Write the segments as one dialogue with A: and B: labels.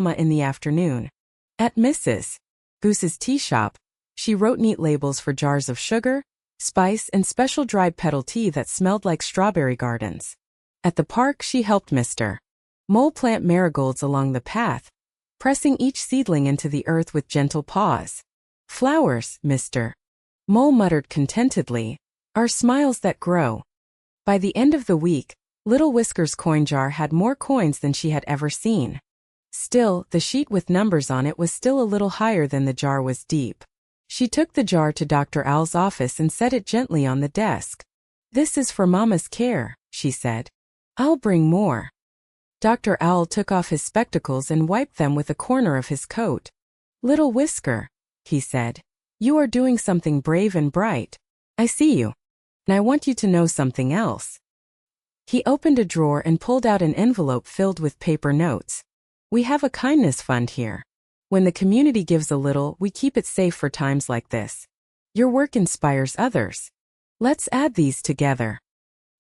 A: Mama in the afternoon. At Mrs. Goose's tea shop, she wrote neat labels for jars of sugar, spice, and special dried petal tea that smelled like strawberry gardens. At the park, she helped Mr. Mole plant marigolds along the path, pressing each seedling into the earth with gentle paws. Flowers, Mr. Mole muttered contentedly, are smiles that grow. By the end of the week, Little Whisker's coin jar had more coins than she had ever seen. Still, the sheet with numbers on it was still a little higher than the jar was deep. She took the jar to Dr. Owl's office and set it gently on the desk. "This is for Mama's care," she said. "I'll bring more." Dr. Owl took off his spectacles and wiped them with a corner of his coat. "Little Whisker," he said, "you are doing something brave and bright. I see you. And I want you to know something else." He opened a drawer and pulled out an envelope filled with paper notes. "We have a kindness fund here. When the community gives a little, we keep it safe for times like this. Your work inspires others. Let's add these together."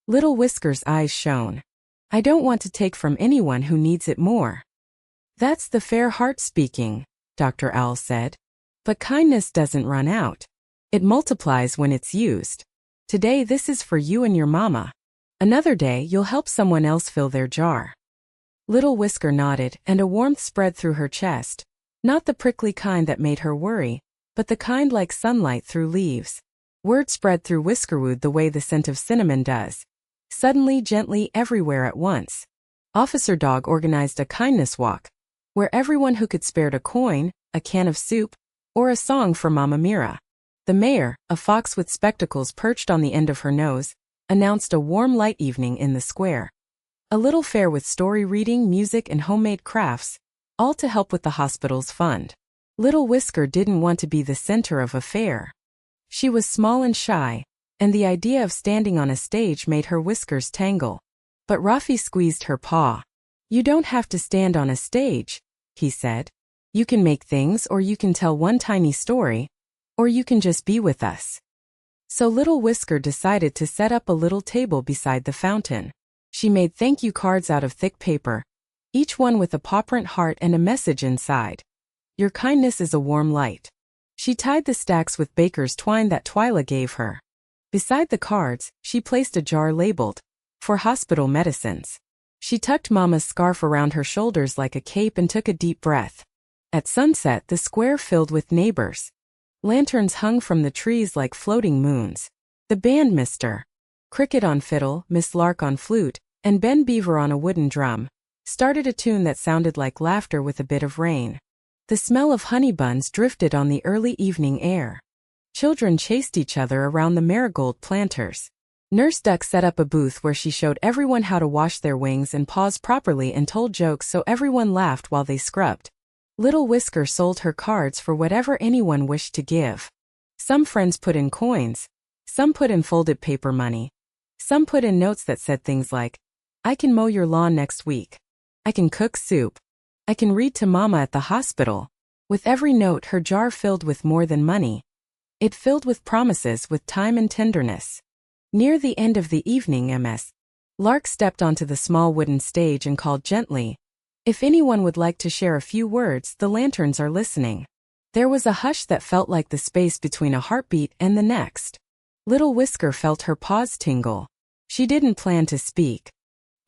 A: Little Whisker's eyes shone. "I don't want to take from anyone who needs it more." "That's the fair heart speaking," Dr. Owl said. "But kindness doesn't run out. It multiplies when it's used. Today this is for you and your mama. Another day you'll help someone else fill their jar." Little Whisker nodded, and a warmth spread through her chest. Not the prickly kind that made her worry, but the kind like sunlight through leaves. Word spread through Whiskerwood the way the scent of cinnamon does. Suddenly, gently, everywhere at once. Officer Dog organized a kindness walk, where everyone who could spared a coin, a can of soup, or a song for Mama Mira. The mayor, a fox with spectacles perched on the end of her nose, announced a warm light evening in the square. A little fair with story reading, music, and homemade crafts, all to help with the hospital's fund. Little Whisker didn't want to be the center of a fair. She was small and shy, and the idea of standing on a stage made her whiskers tangle. But Rafi squeezed her paw. "You don't have to stand on a stage," he said. "You can make things, or you can tell one tiny story, or you can just be with us." So Little Whisker decided to set up a little table beside the fountain. She made thank you cards out of thick paper, each one with a paw-print heart and a message inside. "Your kindness is a warm light." She tied the stacks with baker's twine that Twyla gave her. Beside the cards, she placed a jar labeled, "For hospital medicines." She tucked Mama's scarf around her shoulders like a cape and took a deep breath. At sunset, the square filled with neighbors. Lanterns hung from the trees like floating moons. The band, Mr. Cricket on fiddle, Miss Lark on flute, and Ben Beaver on a wooden drum, started a tune that sounded like laughter with a bit of rain. The smell of honey buns drifted on the early evening air. Children chased each other around the marigold planters. Nurse Duck set up a booth where she showed everyone how to wash their wings and paws properly and told jokes so everyone laughed while they scrubbed. Little Whisker sold her cards for whatever anyone wished to give. Some friends put in coins. Some put in folded paper money. Some put in notes that said things like, "I can mow your lawn next week. I can cook soup. I can read to Mama at the hospital." With every note, her jar filled with more than money. It filled with promises, with time and tenderness. Near the end of the evening, Ms. Lark stepped onto the small wooden stage and called gently, "If anyone would like to share a few words, the lanterns are listening." There was a hush that felt like the space between a heartbeat and the next. Little Whisker felt her paws tingle. She didn't plan to speak.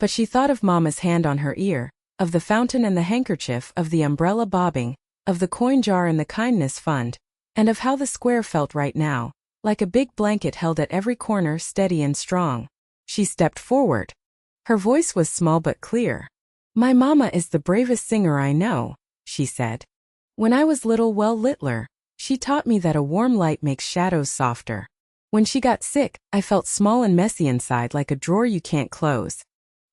A: But she thought of Mama's hand on her ear, of the fountain and the handkerchief, of the umbrella bobbing, of the coin jar and the kindness fund, and of how the square felt right now, like a big blanket held at every corner, steady and strong. She stepped forward. Her voice was small but clear. "My mama is the bravest singer I know," she said. "When I was littler, she taught me that a warm light makes shadows softer. When she got sick, I felt small and messy inside like a drawer you can't close.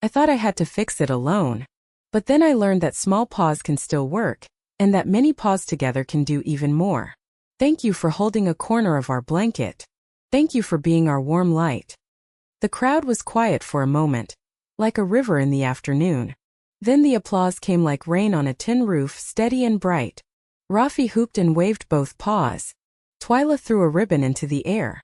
A: I thought I had to fix it alone. But then I learned that small paws can still work, and that many paws together can do even more. Thank you for holding a corner of our blanket. Thank you for being our warm light." The crowd was quiet for a moment, like a river in the afternoon. Then the applause came like rain on a tin roof, steady and bright. Rafi hooped and waved both paws. Twyla threw a ribbon into the air.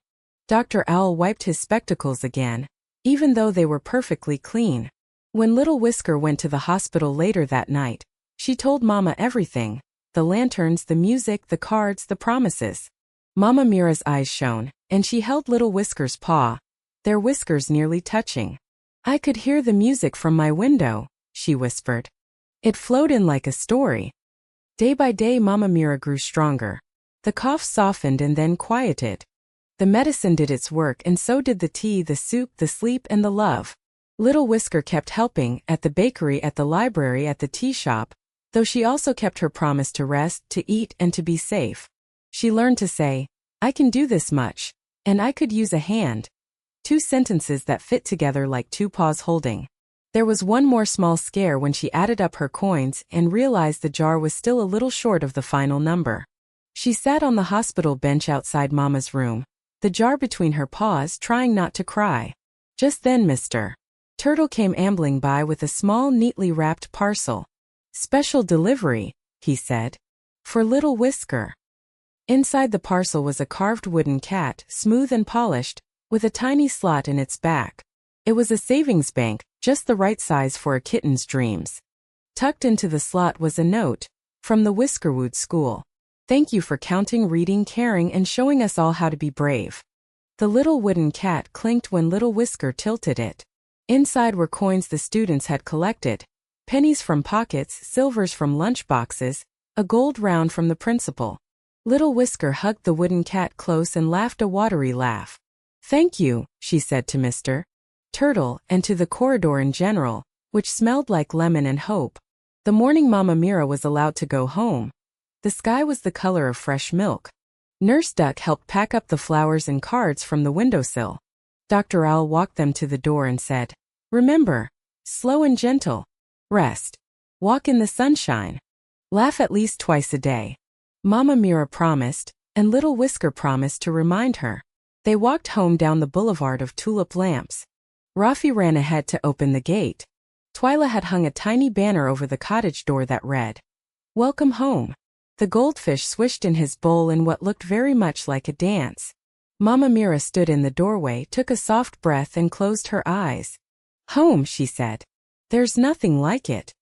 A: Dr. Owl wiped his spectacles again, even though they were perfectly clean. When Little Whisker went to the hospital later that night, She told Mama everything: the lanterns, the music, the cards, the promises. Mama Mira's eyes shone, and she held Little Whisker's paw, their whiskers nearly touching. "I could hear the music from my window," she whispered. "It flowed in like a story." Day by day Mama Mira grew stronger. The cough softened and then quieted. The medicine did its work, and so did the tea, the soup, the sleep, and the love. Little Whisker kept helping, at the bakery, at the library, at the tea shop, though she also kept her promise to rest, to eat, and to be safe. She learned to say, "I can do this much, and I could use a hand." 2 sentences that fit together like 2 paws holding. There was one more small scare when she added up her coins and realized the jar was still a little short of the final number. She sat on the hospital bench outside Mama's room, the jar between her paws, trying not to cry. Just then Mr. Turtle came ambling by with a small, neatly wrapped parcel. "Special delivery," he said. "For Little Whisker." Inside the parcel was a carved wooden cat, smooth and polished, with a tiny slot in its back. It was a savings bank, just the right size for a kitten's dreams. Tucked into the slot was a note from the Whiskerwood School. "Thank you for counting, reading, caring, and showing us all how to be brave." The little wooden cat clinked when Little Whisker tilted it. Inside were coins the students had collected, pennies from pockets, silvers from lunch boxes, a gold round from the principal. Little Whisker hugged the wooden cat close and laughed a watery laugh. "Thank you," she said to Mr. Turtle, and to the corridor in general, which smelled like lemon and hope. The morning Mama Mira was allowed to go home. The sky was the color of fresh milk. Nurse Duck helped pack up the flowers and cards from the windowsill. Dr. Owl walked them to the door and said, "Remember, slow and gentle. Rest. Walk in the sunshine. Laugh at least twice a day." Mama Mira promised, and Little Whisker promised to remind her. They walked home down the boulevard of tulip lamps. Rafi ran ahead to open the gate. Twyla had hung a tiny banner over the cottage door that read, "Welcome home." The goldfish swished in his bowl in what looked very much like a dance. Mama Mira stood in the doorway, took a soft breath, and closed her eyes. "Home," she said. "There's nothing like it."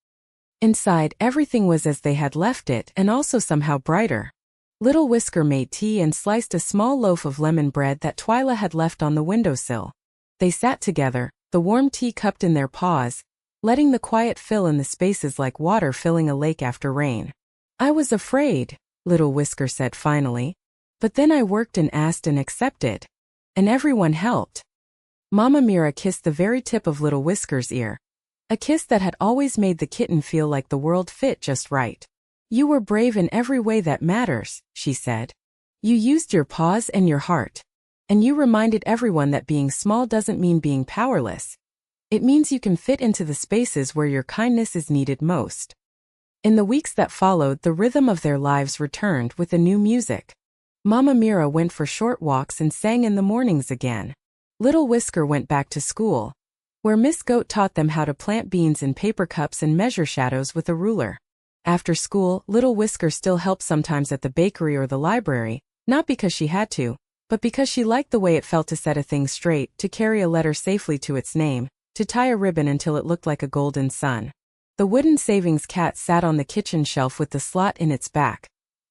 A: Inside, everything was as they had left it, and also somehow brighter. Little Whisker made tea and sliced a small loaf of lemon bread that Twyla had left on the windowsill. They sat together, the warm tea cupped in their paws, letting the quiet fill in the spaces like water filling a lake after rain. "I was afraid," Little Whisker said finally. "But then I worked and asked and accepted. And everyone helped." Mama Mira kissed the very tip of Little Whisker's ear. A kiss that had always made the kitten feel like the world fit just right. "You were brave in every way that matters," she said. "You used your paws and your heart. And you reminded everyone that being small doesn't mean being powerless. It means you can fit into the spaces where your kindness is needed most." In the weeks that followed, the rhythm of their lives returned with a new music. Mama Mira went for short walks and sang in the mornings again. Little Whisker went back to school, where Miss Goat taught them how to plant beans in paper cups and measure shadows with a ruler. After school, Little Whisker still helped sometimes at the bakery or the library, not because she had to, but because she liked the way it felt to set a thing straight, to carry a letter safely to its name, to tie a ribbon until it looked like a golden sun. The wooden savings cat sat on the kitchen shelf with the slot in its back,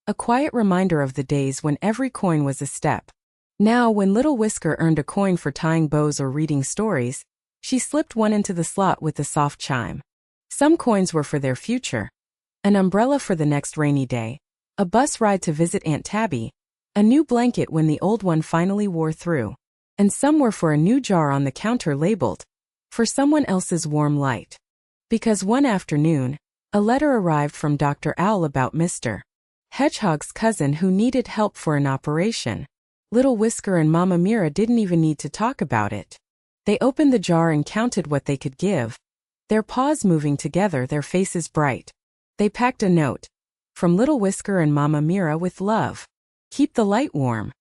A: a quiet reminder of the days when every coin was a step. Now, when Little Whisker earned a coin for tying bows or reading stories, she slipped one into the slot with the soft chime. Some coins were for their future: an umbrella for the next rainy day, a bus ride to visit Aunt Tabby, a new blanket when the old one finally wore through, and some were for a new jar on the counter labeled, "For someone else's warm light." Because one afternoon, a letter arrived from Dr. Owl about Mr. Hedgehog's cousin who needed help for an operation. Little Whisker and Mama Mira didn't even need to talk about it. They opened the jar and counted what they could give, their paws moving together, their faces bright. They packed a note from Little Whisker and Mama Mira with love. "Keep the light warm."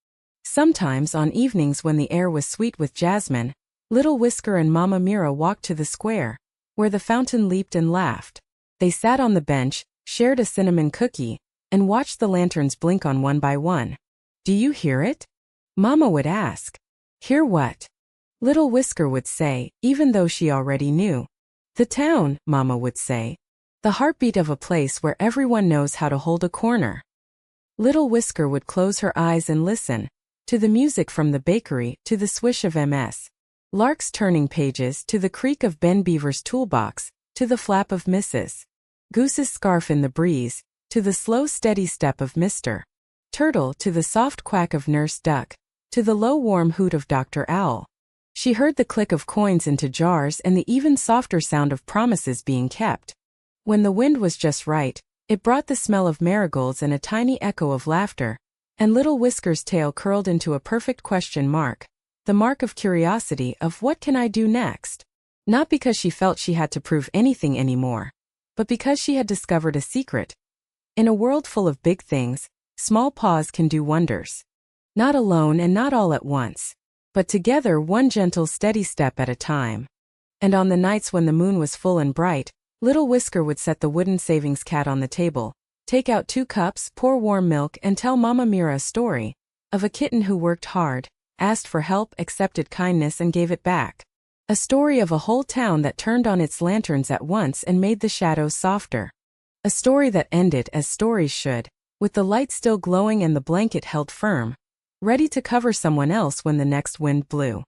A: Sometimes, on evenings when the air was sweet with jasmine, Little Whisker and Mama Mira walked to the square, where the fountain leaped and laughed. They sat on the bench, shared a cinnamon cookie, and watched the lanterns blink on one by one. "Do you hear it?" Mama would ask. "Hear what?" Little Whisker would say, even though she already knew. "The town," Mama would say. The heartbeat of a place where everyone knows how to hold a corner. Little Whisker would close her eyes and listen, to the music from the bakery, to the swish of Ms. Lark's turning pages, to the creak of Ben Beaver's toolbox, to the flap of Mrs. Goose's scarf in the breeze, to the slow steady step of Mr. Turtle, to the soft quack of Nurse Duck, to the low warm hoot of Dr. Owl. She heard the click of coins into jars and the even softer sound of promises being kept. When the wind was just right, it brought the smell of marigolds and a tiny echo of laughter, and Little Whisker's tail curled into a perfect question mark, the mark of curiosity of what can I do next? Not because she felt she had to prove anything anymore, but because she had discovered a secret. In a world full of big things, small paws can do wonders. Not alone and not all at once, but together, one gentle steady step at a time. And on the nights when the moon was full and bright, Little Whisker would set the wooden savings cat on the table, take out 2 cups, pour warm milk, and tell Mama Mira a story of a kitten who worked hard, asked for help, accepted kindness, and gave it back. A story of a whole town that turned on its lanterns at once and made the shadows softer. A story that ended as stories should, with the light still glowing and the blanket held firm, ready to cover someone else when the next wind blew.